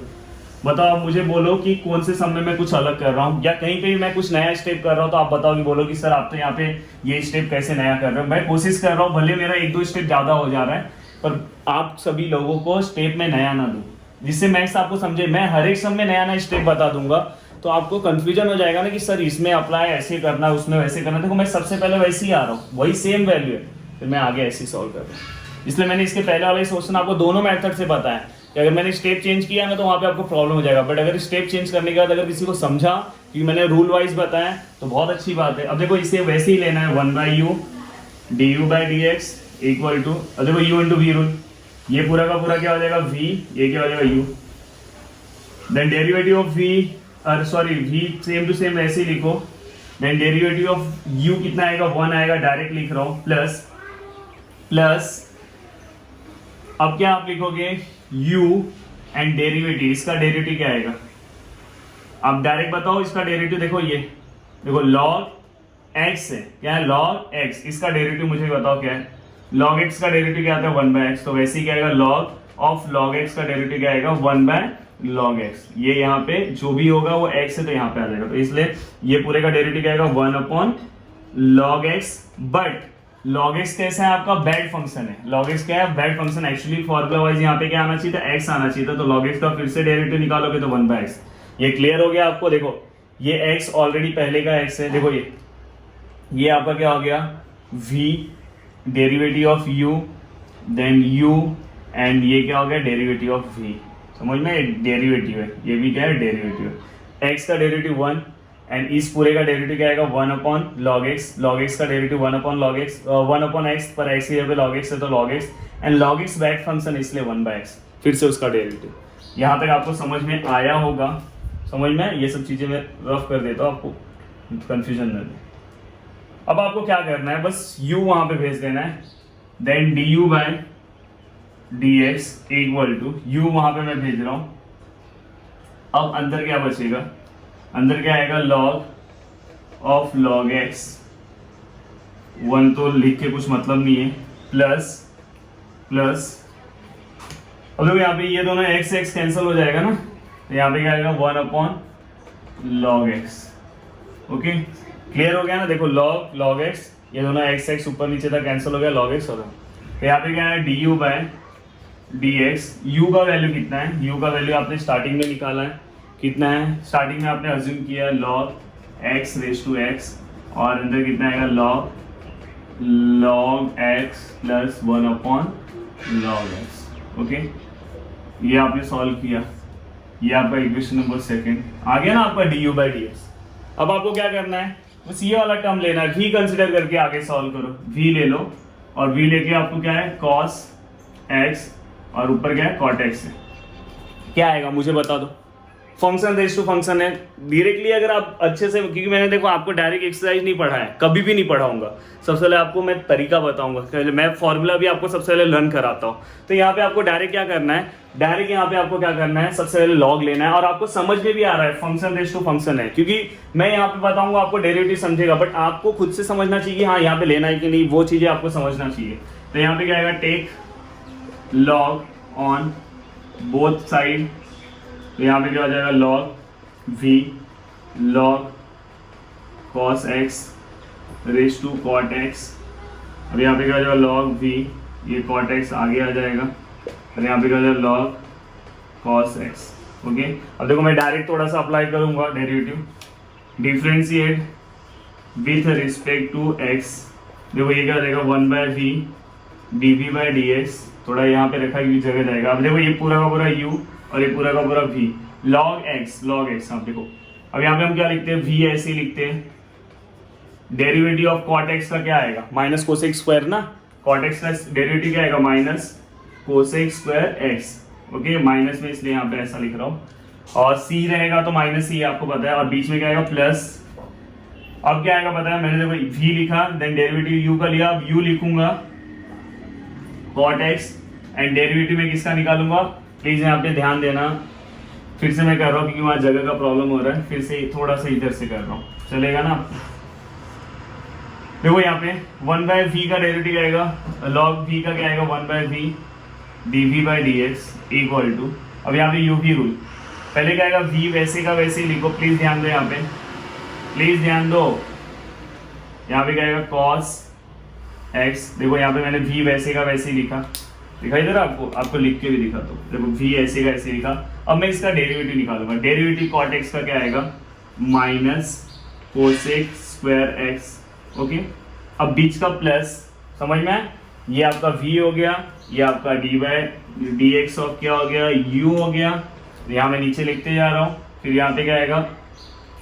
बताओ आप मुझे बोलो कि कौन से सम में मैं कुछ अलग कर रहा हूँ, या कहीं कहीं मैं कुछ नया स्टेप कर रहा हूँ, तो आप बताओ कि बोलो कि सर आप तो यहाँ पे ये स्टेप कैसे नया कर रहे हो। मैं कोशिश कर रहा हूँ, भले मेरा एक दो स्टेप ज्यादा हो जा रहा है, पर आप सभी लोगों को स्टेप में नया ना दूं, जिससे मैथ्स आपको समझे। मैं हर एक सम में नया नया स्टेप बता दूंगा, तो आपको कंफ्यूजन हो जाएगा ना कि सर इसमें अप्लाई ऐसे करना है, उसमें वैसे करना है। देखो मैं सबसे पहले वैसे ही आ रहा हूँ, वही सेम वैल्यू है, फिर मैं आगे ऐसे ही सॉल्व कर रहा हूँ। इसलिए मैंने इसके पहले वाला क्वेश्चन आपको दोनों मेथड से बताया कि अगर मैंने स्टेप चेंज किया ना तो वहाँ पे आपको प्रॉब्लम हो जाएगा, बट अगर स्टेप चेंज करने के बाद अगर किसी को समझा कि मैंने रूल वाइज बताया तो बहुत अच्छी बात है। अब देखो इसे वैसे ही लेना है, 1 by U D you by D x equal to, अब देखो यू इंटू वी रूल, ये पूरा का पूरा क्या हो जाएगा v, ये क्या हो जाएगा u, then derivative of v, sorry v same to same ऐसे ही लिखो, देन डेरिवेटिव ऑफ u कितना आएगा 1 आएगा, डायरेक्ट लिख रहा हूँ, प्लस प्लस अब क्या आप लिखोगे u एंड डेरिवेटिव, इसका डेरिवेटिव क्या आएगा, आप डायरेक्ट बताओ इसका डेरिवेटिव। देखो ये देखो log x है, क्या है log x, इसका डेरिवेटिव मुझे बताओ क्या है, log x का डेरिवेटिव क्या आता है 1 बाय एक्स, तो वैसे ही क्या आएगा log ऑफ log x का डेरिवेटिव क्या आएगा 1 बाय log x। ये यहाँ पे जो भी होगा वो x है तो यहाँ पे आ जाएगा, तो इसलिए ये पूरे का डेरिवेटिव क्या आएगा 1 upon log x। But log x कैसा है आपका बैड फंक्शन है, log x क्या है bad function. Actually formula wise यहाँ पे क्या आना चाहिए था x आना चाहिए था, तो log x का फिर से डेरिवेटिव निकालोगे तो 1 बाय x। ये क्लियर हो गया आपको? देखो ये x ऑलरेडी पहले का x है, देखो ये आपका क्या हो गया v derivative of u, then u and ये क्या हो गया डेरिवेटिव ऑफ v। समझ में, डेरिवेटिव है, ये भी क्या है डेरिवेटिव है। x का डेरिवेटिव 1 एंड इस पूरे का डेरिवेटिव क्या आएगा 1 upon log x, log x का derivative 1 upon log x, 1 upon x पर x यहाँ पे log x है तो log x, and log x bad function इसलिए 1 बाय x, फिर से उसका डेरिवेटिव। यहाँ तक आपको समझ में आया होगा? समझ में, ये सब चीजें मैं रफ कर देता हूँ आपको कंफ्यूजन न दे। अब आपको क्या करना है, बस u वहां पे भेज देना है, then du by dx equal to u वहां पे मैं भेज रहा हूं। अब अंदर क्या बचेगा, अंदर क्या आएगा log ऑफ log x, 1 तो लिख के कुछ मतलब नहीं है, प्लस प्लस, अब देखो यहाँ पे ये दोनों x x कैंसिल हो जाएगा ना, तो यहाँ पे क्या आएगा 1 upon log x। Okay clear हो गया ना? देखो log x, ये दोनों x x ऊपर नीचे तक कैंसिल हो गया, log x हो गया। तो यहाँ पे क्या है du बाय dx, u का वैल्यू कितना है, u का वैल्यू आपने स्टार्टिंग में निकाला है, कितना है स्टार्टिंग में आपने अज्यूम किया है log x raise to x और अंदर कितना आएगा log x plus 1 upon log x। Okay, ये आपने सॉल्व किया, ये आपका इक्वेशन नंबर सेकंड आ गया ना आपका du/dx। अब आपको क्या करना है, बस ये वाला टर्म लेना है, v कंसिडर करके आगे सॉल्व करो। v ले लो और v लेके आपको क्या है cos x और ऊपर क्या है cot x है। क्या आएगा मुझे बता दो। फंक्शन रेस टू फंक्शन है, डायरेक्टली अगर आप अच्छे से, क्योंकि मैंने देखो आपको डायरेक्ट एक्सरसाइज नहीं पढ़ा है, कभी भी नहीं पढ़ाऊंगा। सबसे पहले आपको मैं तरीका बताऊंगा, मैं फॉर्मूला भी आपको सबसे पहले लर्न कराता हूँ। तो यहाँ पे आपको डायरेक्ट क्या करना है, डायरेक्ट यहाँ पे आपको क्या करना है, सबसे पहले लॉग लेना है और आपको समझ में भी आ रहा है फंक्शन रेस टू फंक्शन है, क्योंकि मैं यहाँ पे बताऊंगा आपको डेरिवेटिव समझेगा, बट आपको खुद से समझना चाहिए हाँ यहाँ पे लेना है कि नहीं, वो चीजें आपको समझना चाहिए। तो यहाँ पे क्या आएगा, take log on both side, तो यहाँ पे क्या हो जाएगा log v log cos x raise to cot x। अब यहाँ पे क्या हो जाएगा log v, ये cot x आगे आ जाएगा और यहाँ पे क्या हो जाएगा log cos x। ओके, अब देखो मैं डायरेक्ट थोड़ा सा अप्लाई करूंगा derivative, differentiate with respect to x। देखो ये क्या हो जाएगा 1/v dv/dx, थोड़ा यहाँ पे रखा की जगह जाएगा। अब देखो ये पूरा का पूरा u और ये पूरा का पूरा v log x। आप देखो अब यहाँ पे हम क्या लिखते हैं, v ऐसे ही लिखते हैं। डेरिवेटिव ऑफ cot x का क्या आएगा, माइनस कोसेक स्क्वायर ना, cot x का डेरिवेटिव क्या आएगा minus cosec square x। Okay, minus में इसलिए यहाँ पे ऐसा लिख रहा हूँ, और c रहेगा तो माइनस c आपको पता है, और बीच में क्या आएगा प्लस। अब क्या आएगा पता है, मैंने देखो v लिखा, देन डेरिवेटिव u का लिया, अब u लिखूंगा cot x एंड डेरिवेटिव में किसका निकालूंगा, प्लीज यहाँ पे ध्यान देना। फिर से मैं कर रहा हूँ क्योंकि वहां जगह का प्रॉब्लम हो रहा है, फिर से थोड़ा सा इधर से कर रहा हूँ, चलेगा ना। देखो यहाँ पे 1/v का डेरिवेटिव आएगा, log v का क्या आएगा 1/v dv/dx इक्वल टू, अब यहाँ पे u v रूल, पहले क्या आएगा v वैसे का वैसे ही लिखो, प्लीज ध्यान दो यहाँ पे, प्लीज ध्यान दो। यहाँ पे क्या आएगा cos x, देखो यहाँ पे मैंने v वैसे का वैसे ही लिखा, दिखाई दे रहा आपको लिख के भी दिखा, तो देखो v ऐसे का ऐसे लिखा। अब मैं इसका डेरिवेटिव निकालूंगा, डेरिवेटिव cot x का क्या आएगा minus cosec square x। Okay, अब बीच का प्लस, समझ में, ये आपका v हो गया, ये आपका d/dx ऑफ क्या हो गया u हो गया। यहाँ मैं नीचे लिखते जा रहा हूँ, फिर यहाँ पे क्या आएगा,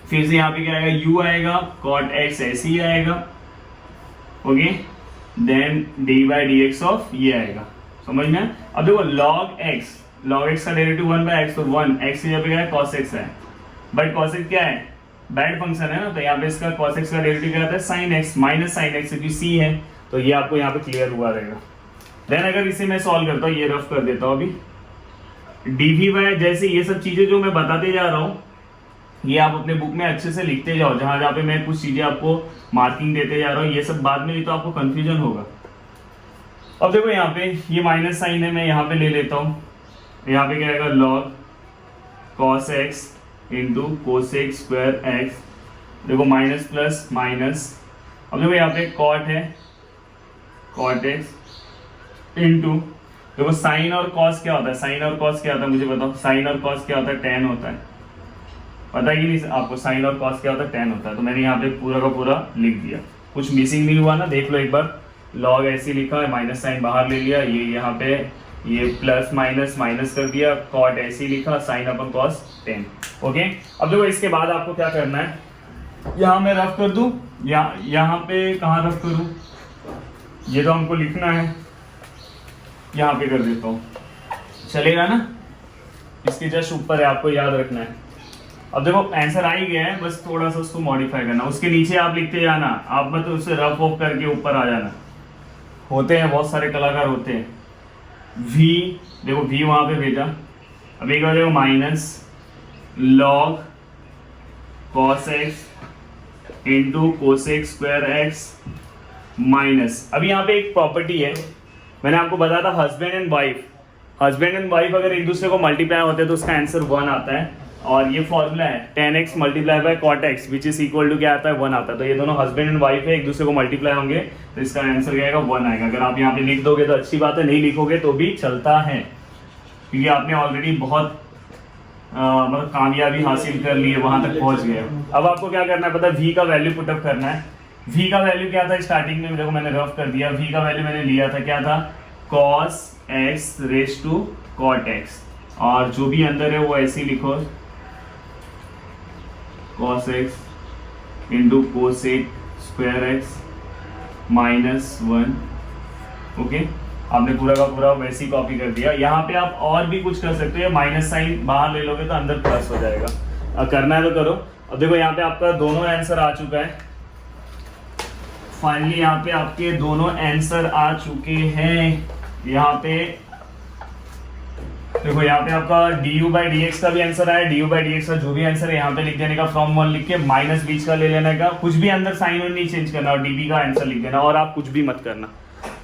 फिर से यहाँ पे क्या आएगा u आएगा, cot x ऐसे ही आएगा। ओके, देन d/dx ऑफ ये आएगा, समझ में। अब देखो log x का डेरिवेटिव 1/x, तो 1 x की जगह क्या है cos x है, बट cos x क्या है बैड फंक्शन है ना, तो यहाँ पे इसका cos x का डेरिवेटिव क्या आता है sin x minus sin x, क्योंकि c है, तो ये आपको यहाँ पे क्लियर हुआ रहेगा। देन अगर इसे मैं सॉल्व करता हूँ, ये रफ कर देता हूँ अभी, dv जैसे ये सब चीजें जो मैं बताते जा रहा हूँ, ये आप अपने बुक में अच्छे से लिखते जाओ, जहां जहाँ पे मैं कुछ चीजें आपको मार्किंग देते जा रहा हूँ, ये सब बाद में नहीं तो आपको कंफ्यूजन होगा। अब देखो यहाँ पे ये माइनस साइन है, मैं यहाँ पे ले लेता हूँ, यहाँ पे क्या आएगा log cos x into cosec square x, देखो माइनस प्लस माइनस। अब देखो यहाँ पे cot है, cot x इंटू, देखो साइन और cos क्या होता है, साइन और cos क्या होता है मुझे बताओ, साइन और cos क्या होता है, tan होता है, पता ही नहीं आपको साइन और cos क्या होता है, tan होता है। तो मैंने यहाँ पे पूरा का पूरा लिख दिया, कुछ मिसिंग नहीं हुआ ना, देख लो एक बार। log ऐसे लिखा है, माइनस साइन बाहर ले लिया, ये यहाँ पे ये प्लस माइनस माइनस कर दिया, cot ऐसे ही लिखा, साइन अपन cos tan। ओके, अब देखो इसके बाद आपको क्या करना है, यहाँ मैं रफ कर दूं, यहाँ पे कहाँ रफ करूँ, ये तो हमको लिखना है, यहाँ पे कर देता हूँ, चलेगा ना, इसके जस्ट ऊपर है, आपको याद रखना है। अब देखो आंसर आ ही गया है, बस थोड़ा सा उसको मॉडिफाई करना, उसके नीचे आप लिखते जाना, आप मतलब उससे रफ ऑफ करके ऊपर आ जाना। होते हैं बहुत सारे कलाकार होते हैं। v, देखो v वहां पे भेजा, अब एक बार minus log cos x into cosec square x minus, अभी यहाँ पे एक प्रॉपर्टी है, मैंने आपको बताया था हस्बैंड एंड वाइफ अगर एक दूसरे को मल्टीप्लाई होते हैं तो उसका आंसर 1 आता है, और ये फॉर्मूला है tan x multiply by cot x which is equal to क्या आता है 1 आता है। तो ये दोनों हस्बैंड एंड वाइफ है, एक दूसरे को मल्टीप्लाई होंगे तो इसका आंसर क्या आएगा 1 आएगा। अगर आप यहाँ पे लिख दोगे तो अच्छी बात है, नहीं लिखोगे तो भी चलता है, क्योंकि आपने ऑलरेडी बहुत मतलब कामयाबी हासिल कर ली है, वहां तक पहुंच गए। अब आपको क्या करना है पता है, v का वैल्यू पुटअप करना है। v का वैल्यू क्या था स्टार्टिंग में, देखो मैंने रफ कर दिया। v का वैल्यू मैंने लिया था क्या था, cos x raise to cot x, और जो भी अंदर है वो ऐसे ही लिखो, cos x into cosec square x -1। Okay, आपने पूरा का पूरा वैसे ही कॉपी कर दिया। यहाँ पे आप और भी कुछ कर सकते हो, माइनस साइन बाहर ले लोगे तो अंदर प्लस हो जाएगा। अब करना है तो करो। अब देखो यहाँ पे आपका दोनों आंसर आ चुका है। फाइनली यहाँ पे आपके दोनों आंसर आ चुके हैं। यहाँ पे देखो, यहाँ पे आपका du/dx का भी आंसर आया, du/dx का जो भी आंसर है यहाँ पे लिख देने का, फ्रॉम 1 लिख के माइनस बीच का ले लेने का, कुछ भी अंदर साइन और नहीं चेंज करना, और db का आंसर लिख देना। और आप कुछ भी मत करना,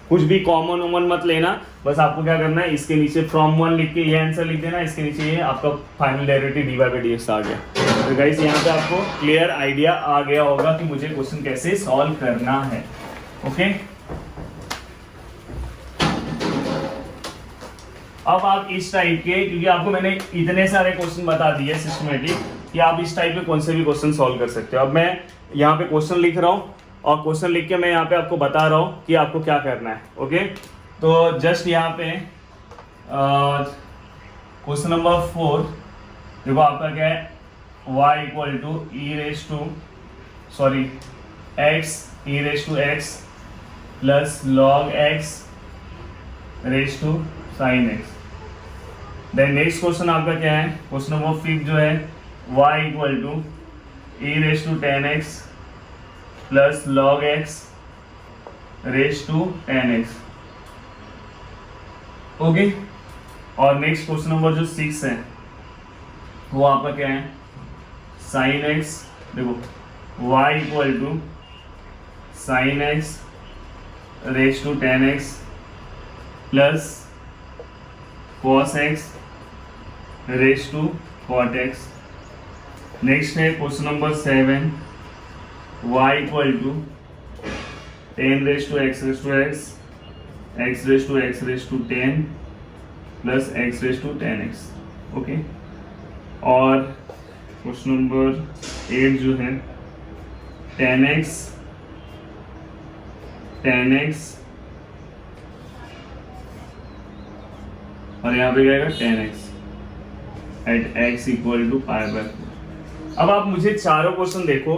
कुछ भी कॉमन वॉमन मत लेना, बस आपको क्या करना है, इसके नीचे फ्रॉम 1 लिख के ये आंसर लिख देना, इसके नीचे ये आपका फाइनल डेरिवेटिव dy/dx आ गया। तो गाइस यहाँ पे आपको क्लियर आइडिया आ गया होगा कि मुझे क्वेश्चन कैसे सॉल्व करना है। ओके, अब आप इस टाइप के, क्योंकि आपको मैंने इतने सारे क्वेश्चन बता दिए सिस्टमेटिक, कि आप इस टाइप के कौन से भी क्वेश्चन सॉल्व कर सकते हो। अब मैं यहाँ पे क्वेश्चन लिख रहा हूँ, और क्वेश्चन लिख के मैं यहाँ पे आपको बता रहा हूँ कि आपको क्या करना है। ओके, तो जस्ट यहाँ पे क्वेश्चन नंबर 4 देखो, आपका क्या है, y equal to x plus log x raise to sine x। Then next question आपका क्या है, क्वेश्चन नंबर 5 जो है, y equal to tan x plus log x raise to tan x। Okay, और नेक्स्ट क्वेश्चन नंबर जो 6 है वो आपका क्या है, साइन x, देखो y equal to sine x raise to tan x plus cos x raise to cot x। Next है question number 7, y equal to tan raise to x raise to x, x raise to x raise to 10 plus x raise to tan x। Okay, और question number 8 जो है, tan x और यहाँ पे क्या आएगा, tan x at x equal to π/4। अब आप मुझे चारों क्वेश्चन देखो,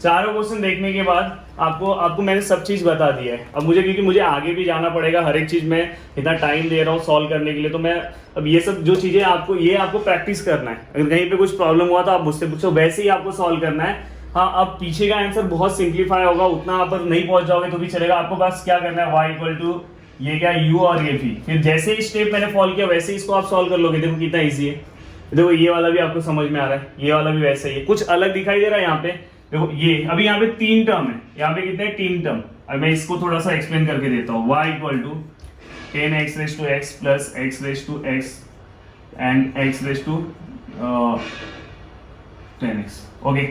चारों क्वेश्चन देखने के बाद आपको मैंने सब चीज़ बता दी है। अब मुझे, क्योंकि मुझे आगे भी जाना पड़ेगा, हर एक चीज़ में इतना टाइम दे रहा हूँ सॉल्व करने के लिए, तो मैं अब ये सब जो चीज़ें आपको प्रैक्टिस करना है। अगर कहीं पे कुछ प्रॉब्लम हुआ तो आप मुझसे पूछो, वैसे ही आपको सॉल्व करना है। हाँ, अब पीछे का आंसर बहुत सिंप्लीफाई होगा, उतना आप नहीं पहुंच जाओगे तो भी चलेगा। आपको बस क्या करना है, y इक्वल टू ये क्या, u और ये v, फिर जैसे ही स्टेप मैंने फॉलो किया वैसे ही इसको आप सॉल्व कर लोगे। देखो कितना ईजी है। देखो ये वाला भी आपको समझ में आ रहा है, ये वाला भी वैसे ही है, कुछ अलग दिखाई दे रहा है यहाँ पे। देखो ये अभी यहाँ पे 3 टर्म है, यहाँ पे कितने 3 टर्म। अब मैं इसको थोड़ा सा एक्सप्लेन करके देता हूँ। y equal to tan x raise to x plus x raise to x and x raise to tan x। Okay,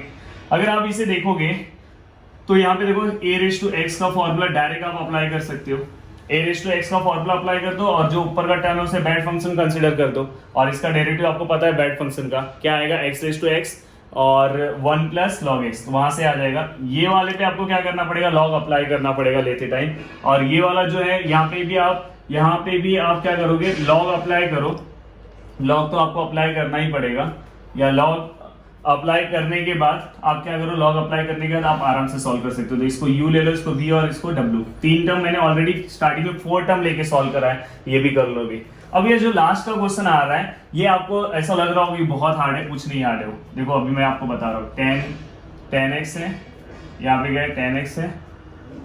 अगर आप इसे देखोगे तो यहाँ पे देखो a रेज टू x का फॉर्मूला डायरेक्ट आप अप्लाई कर सकते हो। a रेज टू x का फॉर्मूला अप्लाई कर दो, और जो ऊपर का टर्म है उसे बेड फंक्शन कंसीडर कर दो, और इसका डेरिवेटिव आपको पता है बेड फंक्शन का क्या आएगा, x रेज टू x और 1 प्लस लॉग एक्स, तो वहां से आ जाएगा। ये वाले पे आपको क्या करना पड़ेगा, लॉग अप्लाई करना पड़ेगा लेते टाइम। और ये वाला जो है यहाँ पे भी आप क्या करोगे, लॉग अप्लाई करो। लॉग तो आपको अप्लाई करना ही पड़ेगा, या लॉग अप्लाई करने के बाद आप क्या करो, लॉग अप्लाई करने के बाद आप आराम से सॉल्व कर सकते हो। तो इसको u ले लो, इसको v और इसको w। 3 टर्म मैंने ऑलरेडी स्टार्टिंग में 4 टर्म लेके सॉल्व करा है, ये भी कर लोगे। अब ये जो लास्ट का क्वेश्चन आ रहा है, ये आपको ऐसा लग रहा होगा कि बहुत हार्ड है, कुछ नहीं हार्ड है। देखो अभी मैं आपको बता रहा हूँ, tan x है, यहाँ पे क्या है tan x है,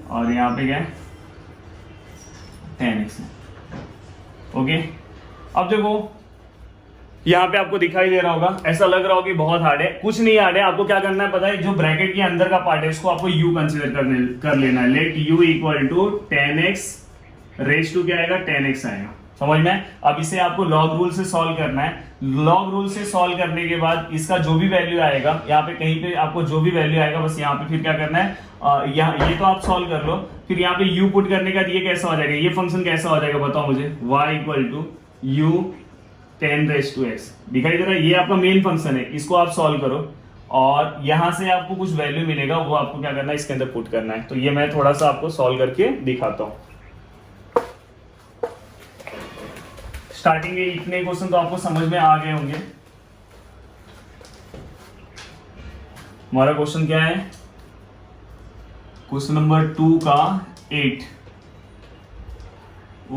और यहाँ पे क्या है tan x है। ओके, अब देखो यहाँ पे आपको दिखाई दे रहा होगा, ऐसा लग रहा होगा कि बहुत हार्ड है, कुछ नहीं हार्ड है। आपको क्या करना है पता है, जो ब्रैकेट के अंदर का पार्ट है इसको आपको u कंसीडर कर लेना है। Let u equal to tan x raise to क्या आएगा, tan x आएगा। समझ में? अब इसे आपको लॉग रूल से सॉल्व करना है। लॉग रूल से सॉल्व करने के बाद इसका जो भी वैल्यू आएगा, यहाँ पे कहीं पे आपको जो भी वैल्यू आएगा, बस यहाँ पे फिर क्या करना है, यहाँ ये तो आप सॉल्व कर लो, फिर यहाँ पे u पुट करने का ये कैसा हो जाएगा, ये फंक्शन कैसा हो जाएगा बताओ मुझे, y इक्वल टू u 10⁻⁴ दिखाई दे रहा है, ये आपका मेन फंक्शन है, इसको आप सॉल्व करो और यहां से आपको कुछ वैल्यू मिलेगा, वो आपको क्या करना है, इसके अंदर पुट करना है। तो ये मैं थोड़ा सा आपको सॉल्व करके दिखाता हूं। स्टार्टिंग में इतने क्वेश्चन तो आपको समझ में आ गए होंगे। हमारा क्वेश्चन क्या है, क्वेश्चन नंबर 2 का 8,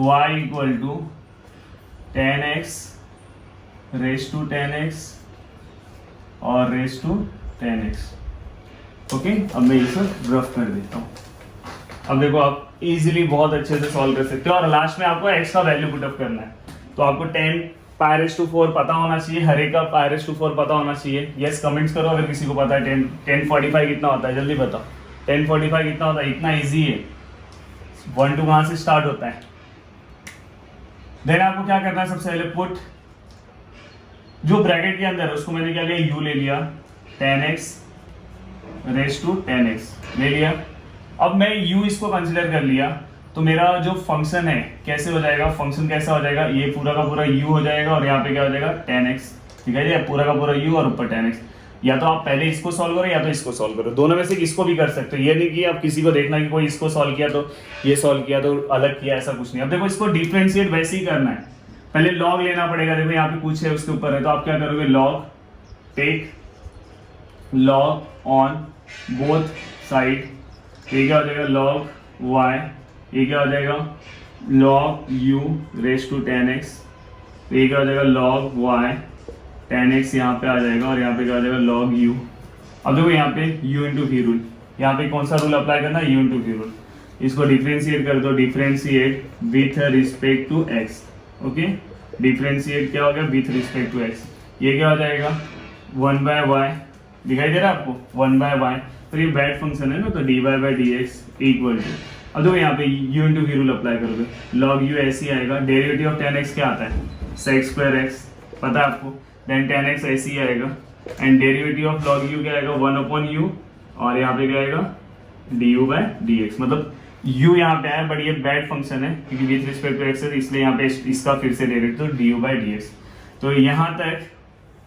y इक्वल टू 10x⁻⁻10x और ⁻⁻10x। ओके, अब मैं इसे रफ कर देता हूं। अब देखो आप इजीली बहुत अच्छे से सॉल्व कर सकते हो और लास्ट में आपको x का वैल्यू पुट अप करना है। तो आपको 10⁻⁴ पता होना चाहिए, हर एक का π⁴ पता होना चाहिए। यस कमेंट्स करो अगर किसी को पता है। 1045 कितना होता है, जल्दी बताओ। 1045 कितना होता है, इतना इजी है। 1 2 वहां से स्टार्ट होता है। देन आपको क्या करना है, सबसे पहले पुट जो ब्रैकेट के अंदर है उसको मैंने क्या लिया, u ले लिया, 10x⁻⁻10x ले लिया। अब मैं u इसको कंसिडर कर लिया तो मेरा जो फंक्शन है कैसे हो जाएगा, फंक्शन कैसा हो जाएगा, ये पूरा का पूरा u हो जाएगा और यहाँ पे क्या हो जाएगा 10x, ठीक है जी, पूरा का पूरा u और ऊपर 10x। या तो आप पहले इसको सॉल्व करो या तो इसको सॉल्व करो, दोनों में से इसको भी कर सकते हो। ये नहीं कि आप किसी को देखना कि कोई इसको सॉल्व किया तो ये सॉल्व किया तो अलग किया, ऐसा कुछ नहीं। अब देखो इसको डिफरेंशिएट वैसे ही करना है, पहले लॉग लेना पड़ेगा। देखो यहाँ पे कुछ है उसके ऊपर है, तो आप क्या करोगे, log, take log on both side, ये क्या हो जाएगा लॉग y, ये क्या हो जाएगा log u⁻10x, ये क्या हो जाएगा log y, 10x यहाँ पे आ जाएगा और यहाँ पे क्या हो जाएगा log u। अब देखो यहाँ पे u इंटू v रूल, यहाँ पे कौन सा रूल अप्लाई करना है, u इंटू v रूल। इसको डिफ्रेंशिएट कर दो, differentiate with respect to x। Okay, differentiate क्या हो गया, विथ रिस्पेक्ट टू x। ये क्या हो जाएगा 1/y, दिखाई दे रहा है आपको 1/y। तो ये बैड फंक्शन है ना, तो dy/dx इक्वल टू, अब देखो यहाँ पे u into v rule apply करोगे, log u ऐसे ही आएगा। डेरिवेटिव ऑफ 10x क्या आता है, sec²x, पता है आपको। देन 10x ऐसे ही आएगा and derivative of log u क्या आएगा 1/u और यहाँ पे क्या आएगा du/dx। मतलब u यहाँ पे है बट ये बैड फंक्शन है क्योंकि विथ रिस्पेक्ट टू x है, इसलिए यहाँ पे इसका फिर से डेरिवेटिव du/dx। तो यहाँ तक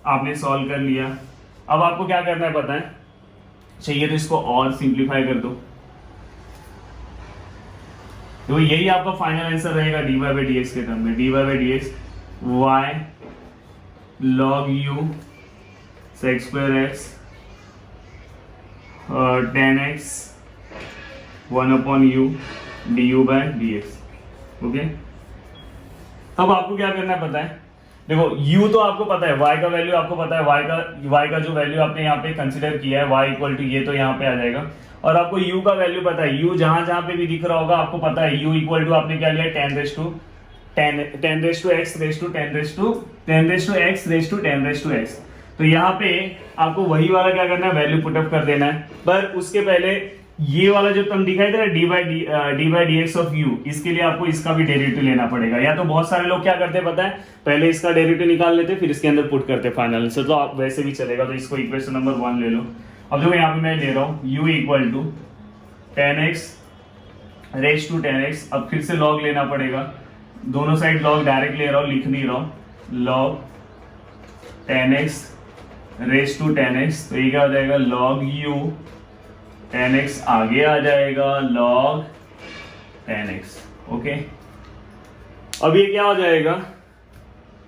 आपने सॉल्व कर लिया। अब आपको क्या करना है पता है, चाहिए तो इसको और सिंप्लीफाई कर दो। तो यही आपका फाइनल आंसर रहेगा dy/dx के टर्म में, dy/dx y log u sec²x और 10x 1/u du/dx। ओके, अब आपको क्या करना है पता है, देखो u तो आपको पता है, y का वैल्यू आपको पता है, y का जो वैल्यू आपने यहाँ पे कंसिडर किया है y इक्वल टू ये, तो यहाँ पे आ जाएगा। और आपको u का वैल्यू पता है, u जहां जहां पे भी दिख रहा होगा आपको पता है, u इक्वल टू आपने क्या लिया 10⁻⁻x⁻⁻10x। तो यहाँ पे आपको वही वाला क्या करना है, वैल्यू पुटअप कर देना है। पर उसके पहले ये वाला जो टर्म दिखाई दे रहा है dy/dx ऑफ u, इसके लिए आपको इसका भी डेरिवेटिव लेना पड़ेगा। या तो बहुत सारे लोग क्या करते हैं पता है, पहले इसका डेरिवेटिव निकाल लेते फिर इसके अंदर पुट करते फाइनल आंसर, तो आप वैसे भी चलेगा। तो इसको इक्वेशन नंबर 1 ले लो। अब देखो यहाँ पे मैं ले रहा हूँ u इक्वल टू 10x⁻⁻10x। अब फिर से लॉग लेना पड़ेगा, दोनों साइड लॉग डायरेक्ट ले रहा हूँ, लिख नहीं रहा हूँ, log 10x⁻10x। तो ये क्या हो जाएगा log u, 10x आगे आ जाएगा log 10x। ओके, अब ये क्या हो जाएगा,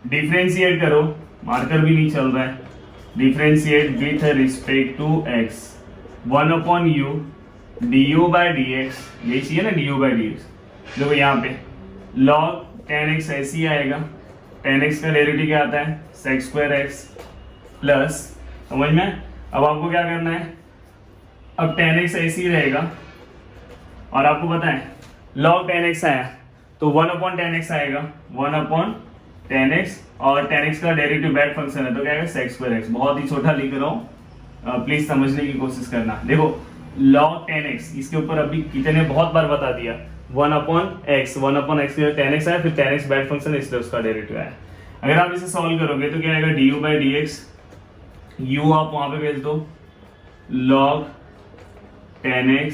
डिफरेंशिएट करो, मार्कर भी नहीं चल रहा है, differentiate with respect to x 1/u du/dx, यही चाहिए ना du/dx। देखो यहाँ पे log 10x ऐसे ही आएगा, 10x का डेरिवेटिव क्या आता है sec²x प्लस, समझ में। अब आपको क्या करना है, अब 10x ऐसे ही रहेगा और आपको पता है log 10x आया तो 1/10x आएगा, 1/10x और 10x का डेरिवेटिव बैड फंक्शन है तो क्या आएगा sec²x। बहुत ही छोटा लिख रहा हूँ, प्लीज समझने की कोशिश करना। देखो log 10x, इसके ऊपर अभी कितने बहुत बार बता दिया, 1/x 10x आया, फिर 10x बैड फंक्शन है इसलिए उसका डेरिवेटिव आया। अगर आप इसे सॉल्व करोगे तो क्या आएगा du/dx, u आप वहां पे भेज दो, log 10x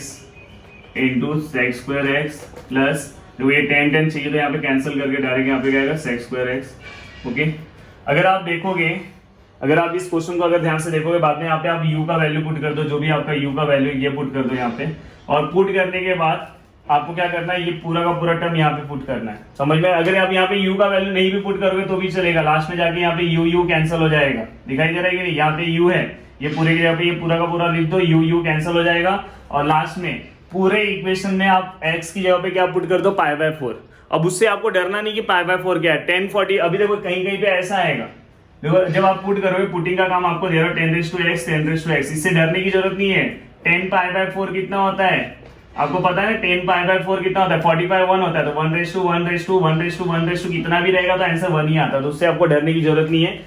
into sec²x plus, देखो ये 10 चाहिए तो यहाँ पे कैंसिल करके डायरेक्ट यहाँ पे क्या आएगा sec²x। ओके, अगर आप देखोगे, अगर आप इस क्वेश्चन को अगर ध्यान से देखोगे, बाद में यहाँ पे आप u का वैल्यू पुट कर दो, जो भी आपका u का वैल्यू ये पुट कर दो यहाँ पे, और पुट करने के बाद आपको क्या करना है, ये पूरा का पूरा टर्म यहाँ पे पुट करना है, समझ में। अगर आप यहाँ पे u का वैल्यू नहीं भी पुट करोगे तो भी चलेगा, लास्ट में जाके यहाँ पे u कैंसिल हो जाएगा, दिखाई दे रहा है कि नहीं, यहाँ पे u है, ये पूरे के यहाँ पे ये पूरा का पूरा लिख दो, u कैंसिल हो जाएगा, और लास्ट में पूरे इक्वेशन में आप x की जगह पे क्या पुट कर दो, π/4। अब उससे आपको डरना नहीं कि π/4 क्या है, 1040। अभी देखो कहीं कहीं पे ऐसा आएगा, देखो जब आप पुट करोगे, पुटिंग का काम आपको दे रहा है 10⁻⁴ 10⁻⁴, इससे डरने की जरूरत नहीं है। 10π/4 कितना होता है आपको पता है, 10π/4 कितना होता है, 45 1 होता है, तो 1:1:1:1:1 कितना भी रहेगा तो आंसर 1 ही आता है, तो उससे आपको डरने की जरूरत नहीं है।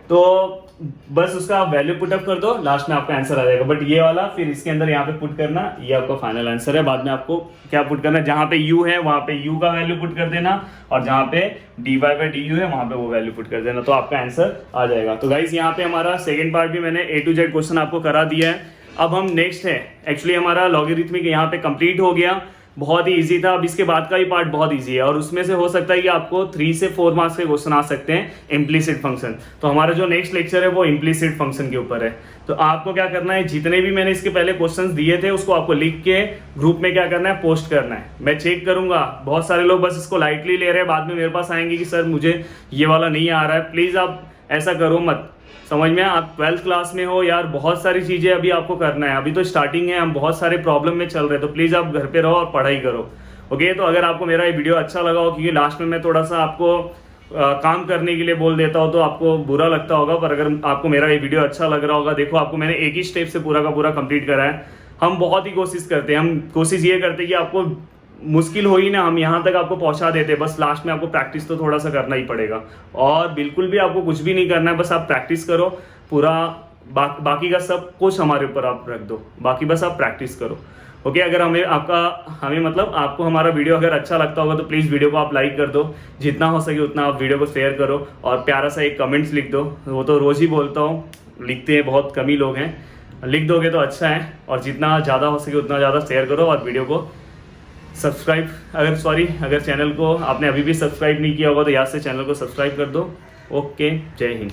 तो बस उसका वैल्यू पुटअप कर दो, लास्ट में आपका आंसर आ जाएगा। बट ये वाला फिर इसके अंदर यहाँ पे पुट करना, ये आपका फाइनल आंसर है। बाद में आपको क्या पुट करना है, जहां पे u है वहां पे u का वैल्यू पुट कर देना, और जहां पे dy/du है वहां पे वो वैल्यू पुट कर देना, तो आपका आंसर आ जाएगा। तो गाइज यहाँ पे हमारा सेकंड पार्ट भी मैंने A to Z क्वेश्चन आपको करा दिया है। अब हम नेक्स्ट है, एक्चुअली हमारा लॉगरिथमिक यहाँ पे कंप्लीट हो गया, बहुत ही इजी था। अब इसके बाद का ही पार्ट बहुत इजी है, और उसमें से हो सकता है कि आपको 3 से 4 मार्क्स के क्वेश्चन आ सकते हैं इम्प्लीसिट फंक्शन। तो हमारा जो नेक्स्ट लेक्चर है वो इम्प्लीसिट फंक्शन के ऊपर है। तो आपको क्या करना है, जितने भी मैंने इसके पहले क्वेश्चंस दिए थे उसको आपको लिख के ग्रुप में क्या करना है, पोस्ट करना है। मैं चेक करूंगा, बहुत सारे लोग बस इसको लाइटली ले रहे हैं, बाद में मेरे पास आएंगे कि सर मुझे ये वाला नहीं आ रहा है। प्लीज आप ऐसा करो मत, समझ में, आप 12th क्लास में हो यार, बहुत सारी चीजें अभी आपको करना है, अभी तो स्टार्टिंग है, हम बहुत सारे प्रॉब्लम में चल रहे हैं, तो प्लीज आप घर पे रहो और पढ़ाई करो। ओके, तो अगर आपको मेरा ये वीडियो अच्छा लगा हो, क्योंकि लास्ट में मैं थोड़ा सा आपको काम करने के लिए बोल देता हूँ तो आपको बुरा लगता होगा, पर अगर आपको मेरा ये वीडियो अच्छा लग रहा होगा, देखो आपको मैंने एक ही स्टेप से पूरा का पूरा कंप्लीट करा है। हम बहुत ही कोशिश करते हैं, हम कोशिश ये करते हैं कि आपको मुश्किल हो ही ना, हम यहाँ तक आपको पहुँचा देते हैं, बस लास्ट में आपको प्रैक्टिस तो थोड़ा सा करना ही पड़ेगा, और बिल्कुल भी आपको कुछ भी नहीं करना है, बस आप प्रैक्टिस करो पूरा, बाकी का सब कुछ हमारे ऊपर आप रख दो, बाकी बस आप प्रैक्टिस करो। ओके, अगर हमें मतलब आपको हमारा वीडियो अगर अच्छा लगता होगा तो प्लीज़ वीडियो को आप लाइक कर दो, जितना हो सके उतना आप वीडियो को शेयर करो, और प्यारा सा एक कमेंट्स लिख दो। वो तो रोज़ ही बोलता हूँ, लिखते हैं बहुत कम ही लोग हैं, लिख दोगे तो अच्छा है, और जितना ज़्यादा हो सके उतना ज़्यादा शेयर करो, और वीडियो को सब्सक्राइब, अगर चैनल को आपने अभी भी सब्सक्राइब नहीं किया होगा तो याद से चैनल को सब्सक्राइब कर दो। ओके, जय हिंद।